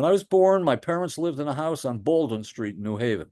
I was born, my parents lived in a house on Baldwin Street in New Haven.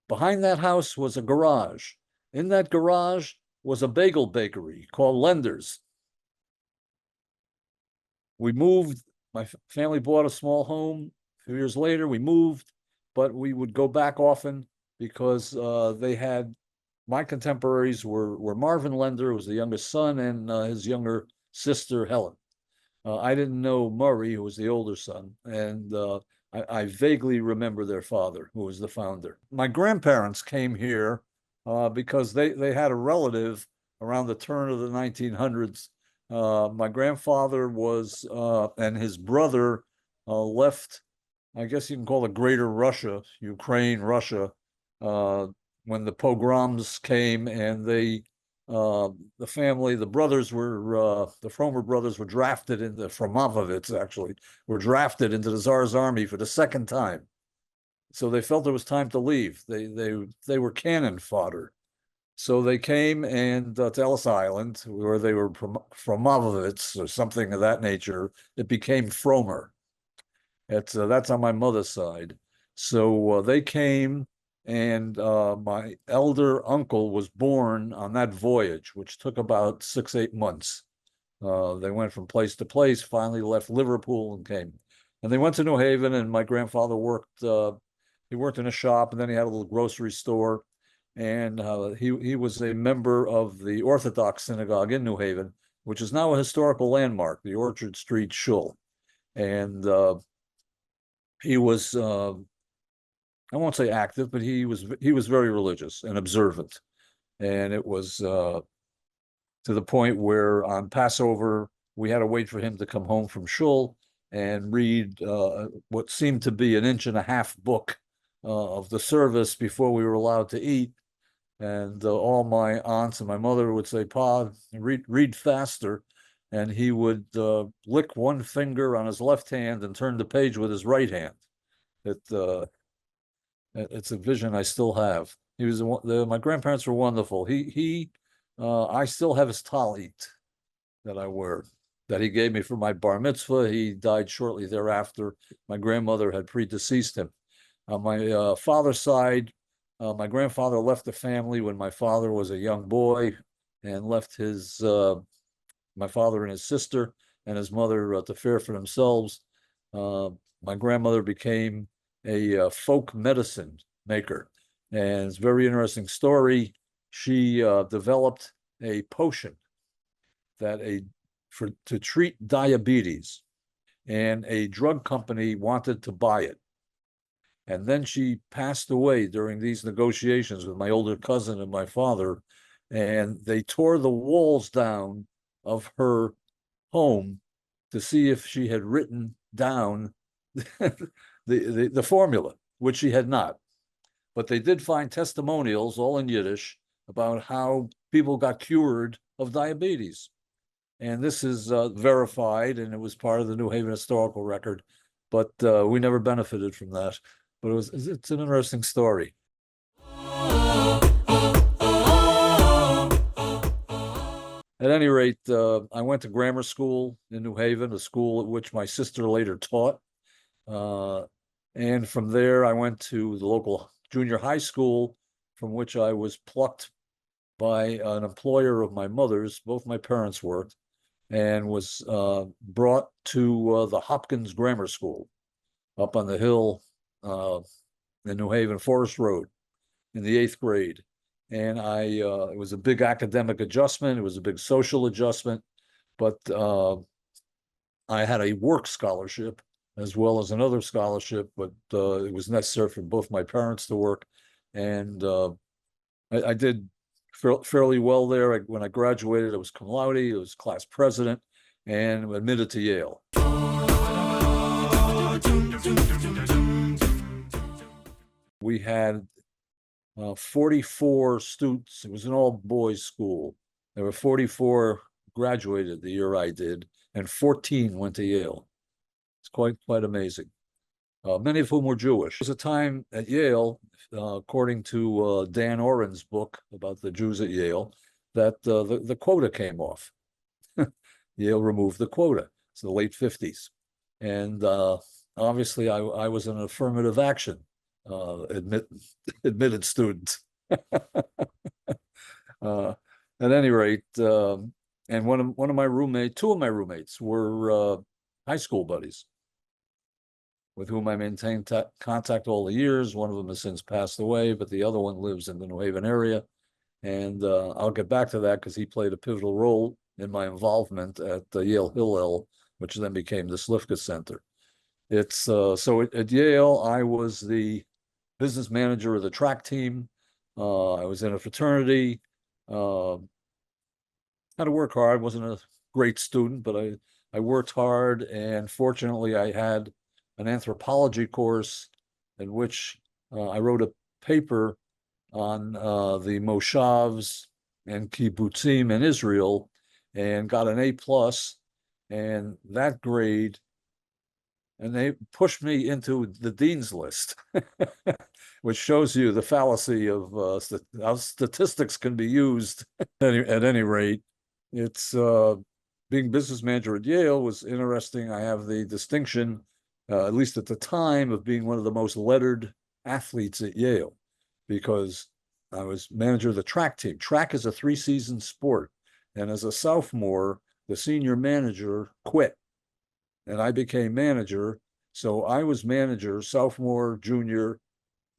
Behind that house was a garage. In that garage was a bagel bakery called Lender's. We moved, my family bought a small home. A few years later, we moved, but we would go back often because they had, my contemporaries were Marvin Lender, who was the youngest son, and his younger sister, Helen. I didn't know Murray, who was the older son, and I vaguely remember their father, who was the founder. My grandparents came here because they had a relative around the turn of the 1900s. My grandfather was, and his brother left, I guess you can call it Greater Russia, Ukraine, Russia, when the pogroms came, and the family, the brothers were, the Fromer brothers were drafted into, Fromovovits actually, were drafted into the Tsar's army for the second time. So they felt it was time to leave. They were cannon fodder. So they came and to Ellis Island, where they were from Fromovovits or something of that nature. It became Fromer. That's on my mother's side. So they came, and my elder uncle was born on that voyage, which took about 6-8 months. They went from place to place, finally left Liverpool and came. And they went to New Haven, and my grandfather worked, he worked in a shop, and then he had a little grocery store. And he was a member of the Orthodox synagogue in New Haven, which is now a historical landmark, the Orchard Street Shul. And he was, I won't say active, but he was very religious and observant. And it was to the point where on Passover, we had to wait for him to come home from shul and read what seemed to be an 1.5-inch book of the service before we were allowed to eat. And all my aunts and my mother would say, "Pa, read faster." And he would lick one finger on his left hand and turn the page with his right hand. It's a vision I still have. He was my grandparents were wonderful. I still have his talit that I wear, that he gave me for my bar mitzvah. He died shortly thereafter. My grandmother had predeceased him. On my father's side, my grandfather left the family when my father was a young boy, and left his my father and his sister and his mother to fare for themselves. My grandmother became a folk medicine maker, and it's a very interesting story. She developed a potion that to treat diabetes, and a drug company wanted to buy it. And then she passed away during these negotiations with my older cousin and my father, and they tore the walls down of her home to see if she had written down the formula, which she had not. But they did find testimonials, all in Yiddish, about how people got cured of diabetes. And this is verified, and it was part of the New Haven historical record, but we never benefited from that. But it's an interesting story. At any rate, I went to grammar school in New Haven, a school at which my sister later taught. And from there, I went to the local junior high school, from which I was plucked by an employer of my mother's. Both my parents worked, and was brought to the Hopkins Grammar School up on the hill in New Haven, Forest Road, in the 8th grade. And it was a big academic adjustment. It was a big social adjustment, but I had a work scholarship as well as another scholarship, but it was necessary for both my parents to work. And I did fairly well there. When I graduated, I was cum laude, I was class president, and admitted to Yale. We had 44 students. It was an all-boys school. There were 44 graduated the year I did, and 14 went to Yale. It's quite amazing. Many of whom were Jewish. There was a time at Yale, according to Dan Oren's book about the Jews at Yale, that the quota came off. Yale removed the quota. It's the late 50s. And obviously I was an affirmative action admitted student. uh, at any rate, and one of my roommate, two of my roommates were high school buddies with whom I maintained contact all the years. One of them has since passed away, but the other one lives in the New Haven area. And I'll get back to that because he played a pivotal role in my involvement at Yale Hillel, which then became the Slifka Center. It's so at Yale, I was the business manager of the track team. I was in a fraternity. Had to work hard. Wasn't a great student, but I worked hard, and fortunately, I had an anthropology course in which I wrote a paper on the moshavs and kibbutzim in Israel, and got an A+, and that grade, and they pushed me into the dean's list, which shows you the fallacy of how statistics can be used. At any rate, it's being business manager at Yale was interesting. I have the distinction, at least at the time, of being one of the most lettered athletes at Yale, because I was manager of the track team. Track is a 3-season sport. And as a sophomore, the senior manager quit and I became manager. So I was manager sophomore, junior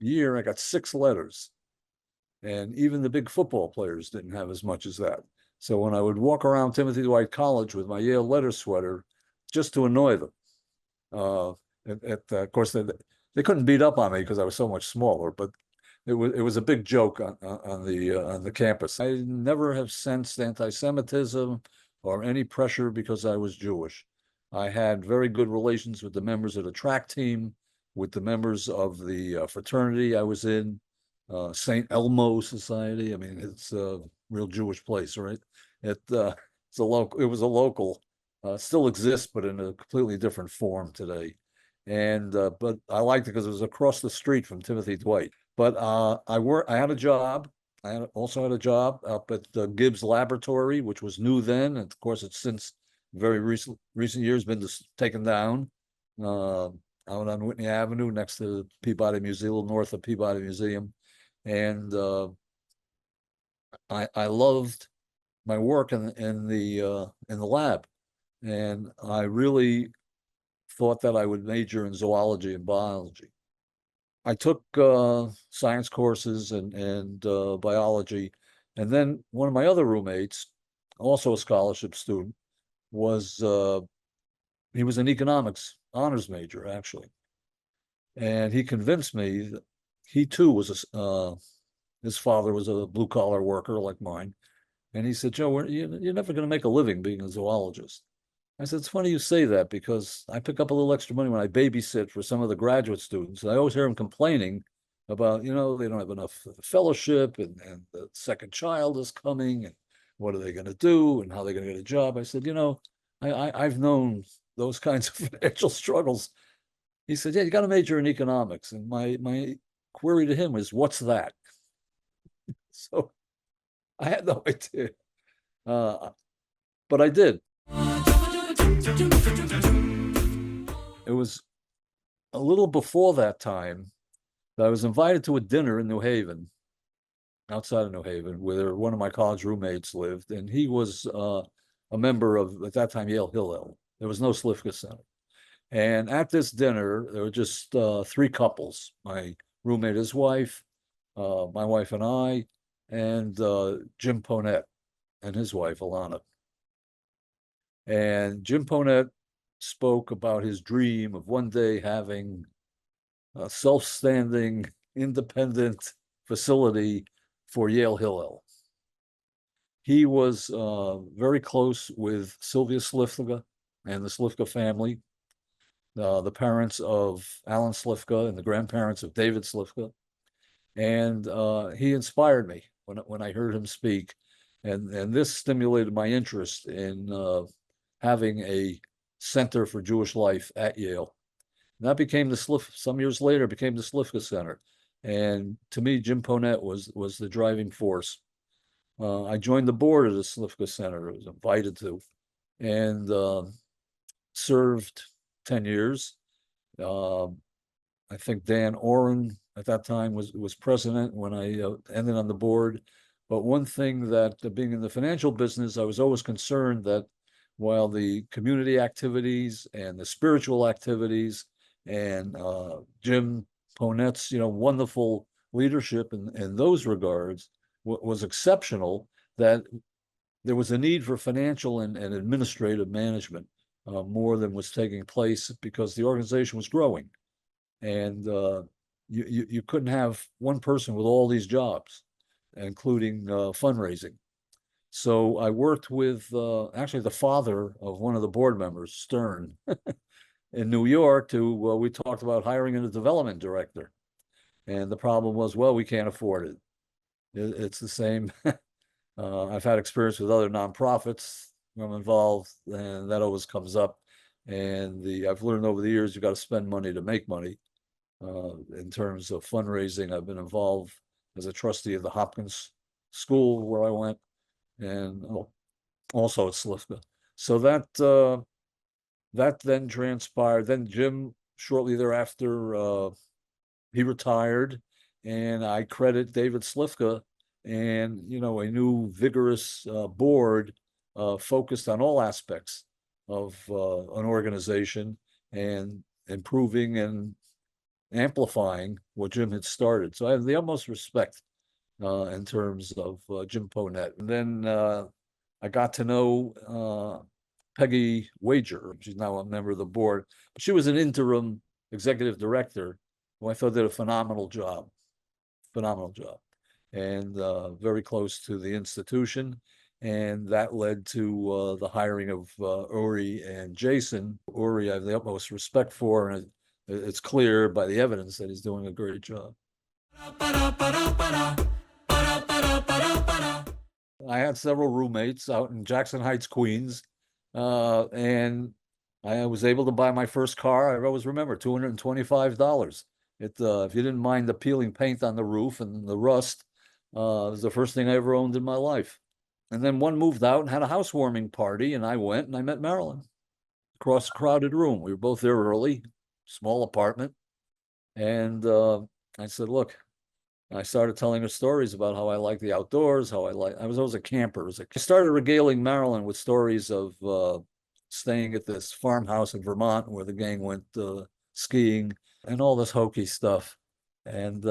year. I got 6 letters. And even the big football players didn't have as much as that. So when I would walk around Timothy Dwight College with my Yale letter sweater, just to annoy them, of course, they couldn't beat up on me because I was so much smaller, but it was a big joke on the campus. I never have sensed anti-Semitism or any pressure because I was Jewish. I had very good relations with the members of the track team, with the members of the fraternity I was in, St. Elmo Society. I mean, it's a real Jewish place, right? It was a local, still exists, but in a completely different form today. And but I liked it because it was across the street from Timothy Dwight. But I had a job. I also had a job up at the Gibbs Laboratory, which was new then, and of course it's since very recent years been taken down, out on Whitney Avenue next to Peabody Museum, north of Peabody Museum. And I loved my work in the lab, and I really thought that I would major in zoology and biology. I took science courses and biology, and then one of my other roommates, also a scholarship student, was he was an economics honors major actually, and he convinced me that he too was his father was a blue collar worker like mine, and he said, "Joe, you're never going to make a living being a zoologist." I said, "It's funny you say that because I pick up a little extra money when I babysit for some of the graduate students. And I always hear them complaining about, they don't have enough fellowship and the second child is coming and what are they going to do and how they're going to get a job." I said, I've known those kinds of financial struggles. He said, "Yeah, you got to major in economics." And my query to him was, "What's that?" So I had no idea, but I did. It was a little before that time that I was invited to a dinner in New Haven, outside of New Haven, where one of my college roommates lived, and he was a member of, at that time, Yale Hillel. There was no Slifka Center. And at this dinner, there were just 3 couples, my roommate, his wife, my wife and I, and Jim Ponette and his wife, Alana. And Jim Ponette spoke about his dream of one day having a self-standing, independent facility for Yale Hillel. He was very close with Sylvia Slifka and the Slifka family, the parents of Alan Slifka and the grandparents of David Slifka. And he inspired me when I heard him speak. And this stimulated my interest in having a Center for Jewish Life at Yale. And that became some years later, became the Slifka Center. And to me, Jim Ponette was the driving force. I joined the board of the Slifka Center. I was invited to, and served 10 years. I think Dan Oren at that time was president when I ended on the board. But one thing that being in the financial business, I was always concerned that while the community activities and the spiritual activities and Jim Ponet's, wonderful leadership in those regards was exceptional, that there was a need for financial and administrative management more than was taking place because the organization was growing. And you couldn't have one person with all these jobs, including fundraising. So I worked with actually the father of one of the board members, Stern, in New York. We talked about hiring a development director, and the problem was, well, we can't afford it. It's the same. I've had experience with other nonprofits where I'm involved, and that always comes up. And I've learned over the years, you got to spend money to make money. In terms of fundraising, I've been involved as a trustee of the Hopkins School where I went, and also at Slifka. So that then transpired. Then Jim, shortly thereafter, he retired, and I credit David Slifka and a new vigorous board focused on all aspects of an organization and improving and amplifying what Jim had started. So I have the utmost respect in terms of Jim Ponet. And then I got to know Peggy Wager. She's now a member of the board, but she was an interim executive director who I thought did a phenomenal job, and very close to the institution. And that led to the hiring of Uri and Jason. Uri, I have the utmost respect for, and it's clear by the evidence that he's doing a great job. I had several roommates out in Jackson Heights, Queens, and I was able to buy my first car. I always remember $225. If you didn't mind the peeling paint on the roof and the rust, it was the first thing I ever owned in my life. And then one moved out and had a housewarming party, and I went and I met Marilyn across a crowded room. We were both there early, small apartment. And I said, look, I started telling her stories about how I like the outdoors, I was always a camper. I started regaling Marilyn with stories of staying at this farmhouse in Vermont where the gang went skiing and all this hokey stuff. And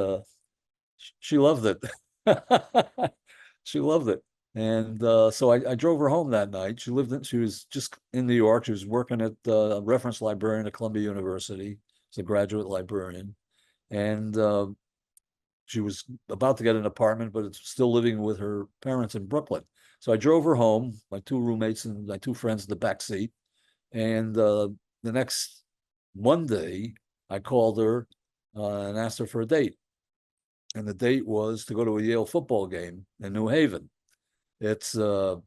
she loved it. She loved it. And so I drove her home that night. She was just in New York. She was working at a reference librarian at Columbia University. She's a graduate librarian. And she was about to get an apartment, but it's still living with her parents in Brooklyn. So I drove her home, my two roommates and my two friends in the back seat. And the next Monday, I called her and asked her for a date. And the date was to go to a Yale football game in New Haven. It's, I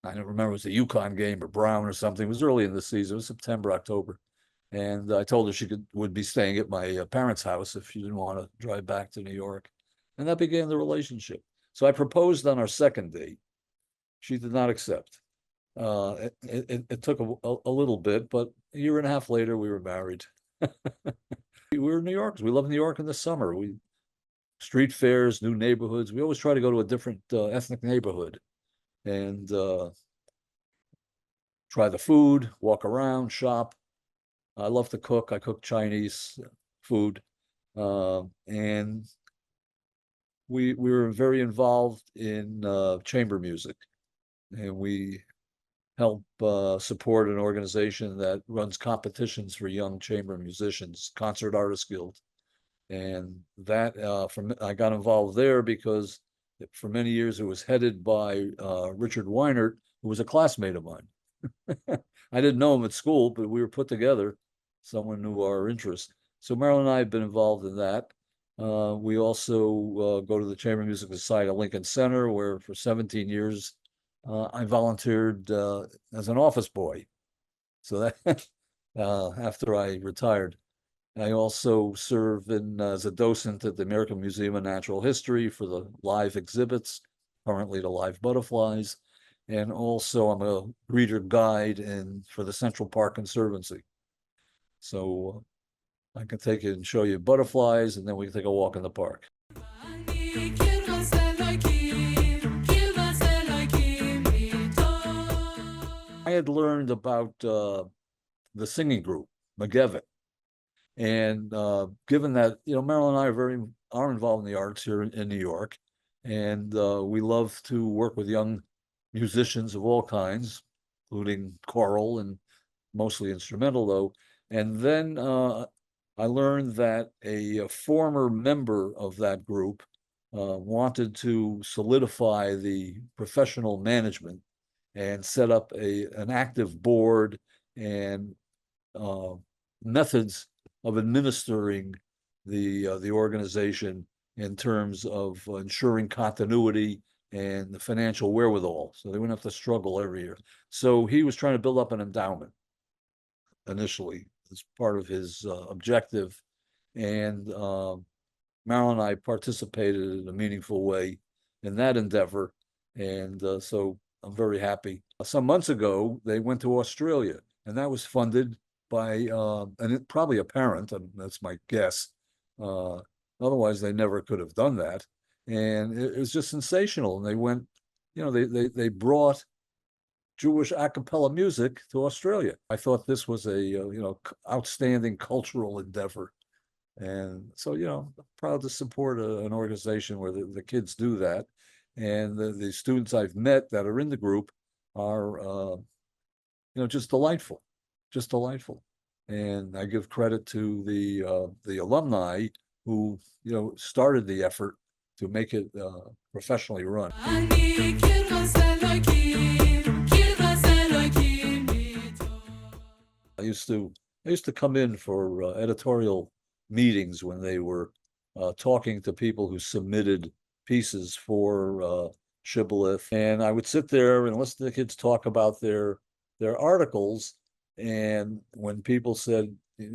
don't remember, it was a UConn game or Brown or something. It was early in the season. It was September, October. And I told her she would be staying at my parents' house if she didn't want to drive back to New York. And that began the relationship. So I proposed on our second date. She did not accept. It took a little bit, but a year and a half later, we were married. We were New Yorkers. We love New York in the summer. Street fairs, new neighborhoods. We always try to go to a different ethnic neighborhood and try the food, walk around, shop. I love to cook. I cook Chinese food. And we were very involved in chamber music. And we help support an organization that runs competitions for young chamber musicians, Concert Artists Guild. And that I got involved there because for many years it was headed by Richard Weinert, who was a classmate of mine. I didn't know him at school, but we were put together. Someone knew our interest. So Marilyn and I have been involved in that. We also go to the Chamber Music Society at Lincoln Center, where for 17 years I volunteered as an office boy. So that after I retired. I also serve as a docent at the American Museum of Natural History for the live exhibits, currently the live butterflies. And also I'm a reader guide for the Central Park Conservancy. So I can take you and show you butterflies, and then we can take a walk in the park. I had learned about the singing group, Magevet. And given that, Marilyn and I are involved in the arts here in New York, and we love to work with young musicians of all kinds, including choral and mostly instrumental, though. And then I learned that a former member of that group wanted to solidify the professional management and set up an active board and methods of administering the organization in terms of ensuring continuity and the financial wherewithal, so they wouldn't have to struggle every year. So he was trying to build up an endowment initially as part of his objective, and Marilyn and I participated in a meaningful way in that endeavor, and so I'm very happy. Some months ago, they went to Australia, and that was funded by probably a parent, and that's my guess. Otherwise, they never could have done that. And it was just sensational. And they went, they brought Jewish a cappella music to Australia. I thought this was a outstanding cultural endeavor. And so, proud to support an organization where the kids do that. And the students I've met that are in the group are, just delightful, just delightful. And I give credit to the alumni who, started the effort to make it professionally run. I used to come in for editorial meetings when they were talking to people who submitted pieces for Shibboleth, and I would sit there and listen to the kids talk about their articles. And when people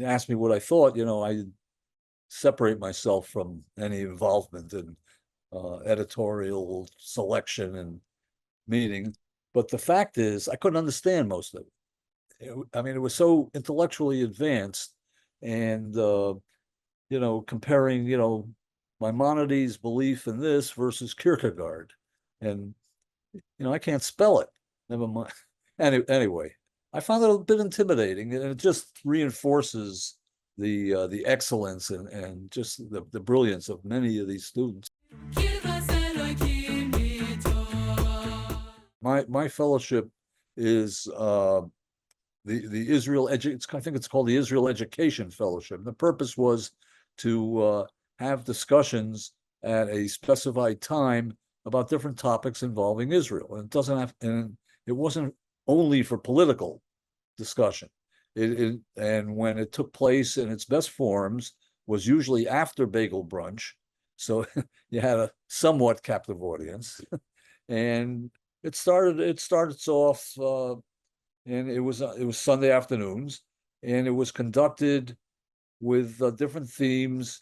asked me what I thought, I separate myself from any involvement in editorial selection and meeting. But the fact is, I couldn't understand most of it. It was so intellectually advanced, and comparing, Maimonides' belief in this versus Kierkegaard, and I can't spell it. Never mind. Anyway, I found it a bit intimidating, and it just reinforces the excellence and just the brilliance of many of these students. My fellowship is the Israel I think it's called the Israel Education Fellowship. The purpose was to have discussions at a specified time about different topics involving Israel. And it wasn't only for political discussion. And when it took place in its best forms was usually after bagel brunch. So you had a somewhat captive audience. And it started off and it was Sunday afternoons, and it was conducted with different themes: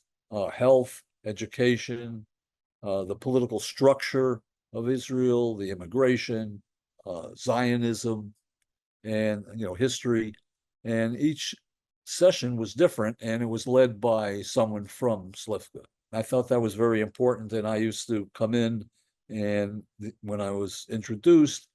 health, education, the political structure of Israel, the immigration, Zionism, and history. And each session was different, and it was led by someone from Slifka. I thought that was very important, and I used to come in, and when I was introduced,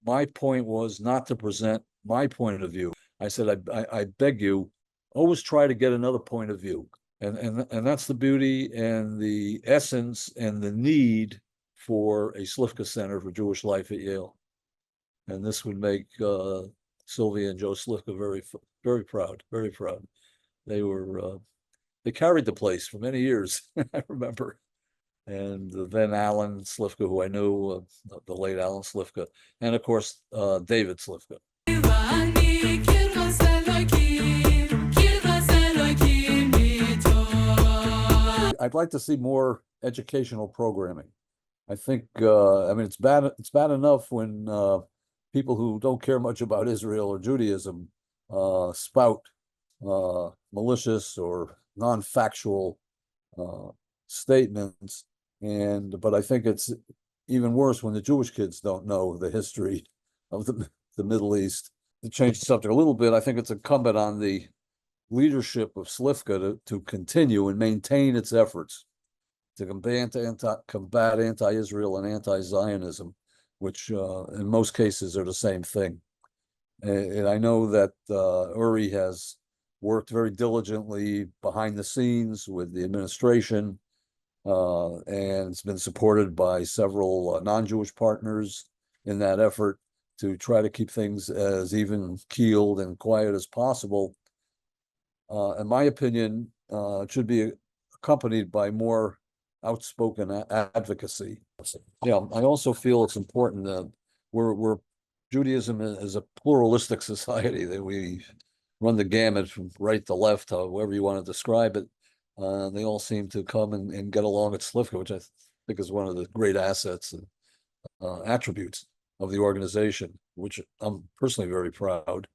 my point was not to present my point of view. I said, I beg you, always try to get another point of view. And that's the beauty and the essence and the need for a Slifka Center for Jewish Life at Yale. And this would make Sylvia and Joe Slifka very, very proud, very proud. They carried the place for many years, I remember. And then Alan Slifka, who I knew, the late Alan Slifka, and of course, David Slifka. I'd like to see more educational programming. I think, it's bad enough when people who don't care much about Israel or Judaism spout malicious or non-factual statements. But I think it's even worse when the Jewish kids don't know the history of the Middle East. To change the subject a little bit, I think it's incumbent on the leadership of Slifka to continue and maintain its efforts to combat anti-Israel and anti-Zionism, which in most cases are the same thing. And I know that Uri has worked very diligently behind the scenes with the administration, and it's been supported by several non-Jewish partners in that effort to try to keep things as even-keeled and quiet as possible. In my opinion, it should be accompanied by more outspoken advocacy. Yeah, I also feel it's important that we're Judaism is a pluralistic society, that we run the gamut from right to left, however you want to describe it. They all seem to come and get along at Slifka, which I think is one of the great assets and attributes of the organization, which I'm personally very proud.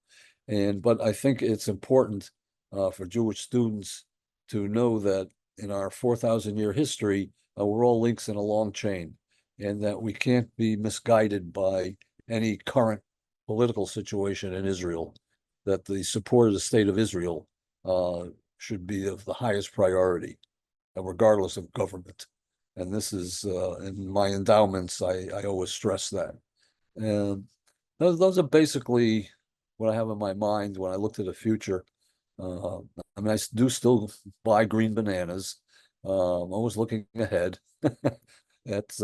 But I think it's important for Jewish students to know that in our 4,000-year history, we're all links in a long chain, and that we can't be misguided by any current political situation in Israel, that the support of the state of Israel should be of the highest priority, regardless of government. And this is in my endowments, I always stress that. And those are basically what I have in my mind when I look to the future. I mean, I do still buy green bananas. I'm always looking ahead. That's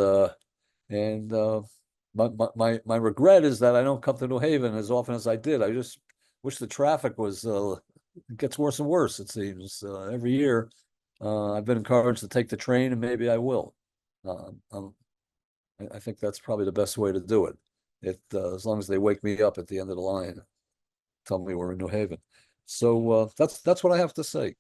and my regret is that I don't come to New Haven as often as I did. I just wish the traffic was it gets worse and worse, it seems, every year. I've been encouraged to take the train, and maybe I will. I think that's probably the best way to do it. As long as they wake me up at the end of the line, tell me we're in New Haven. So that's what I have to say.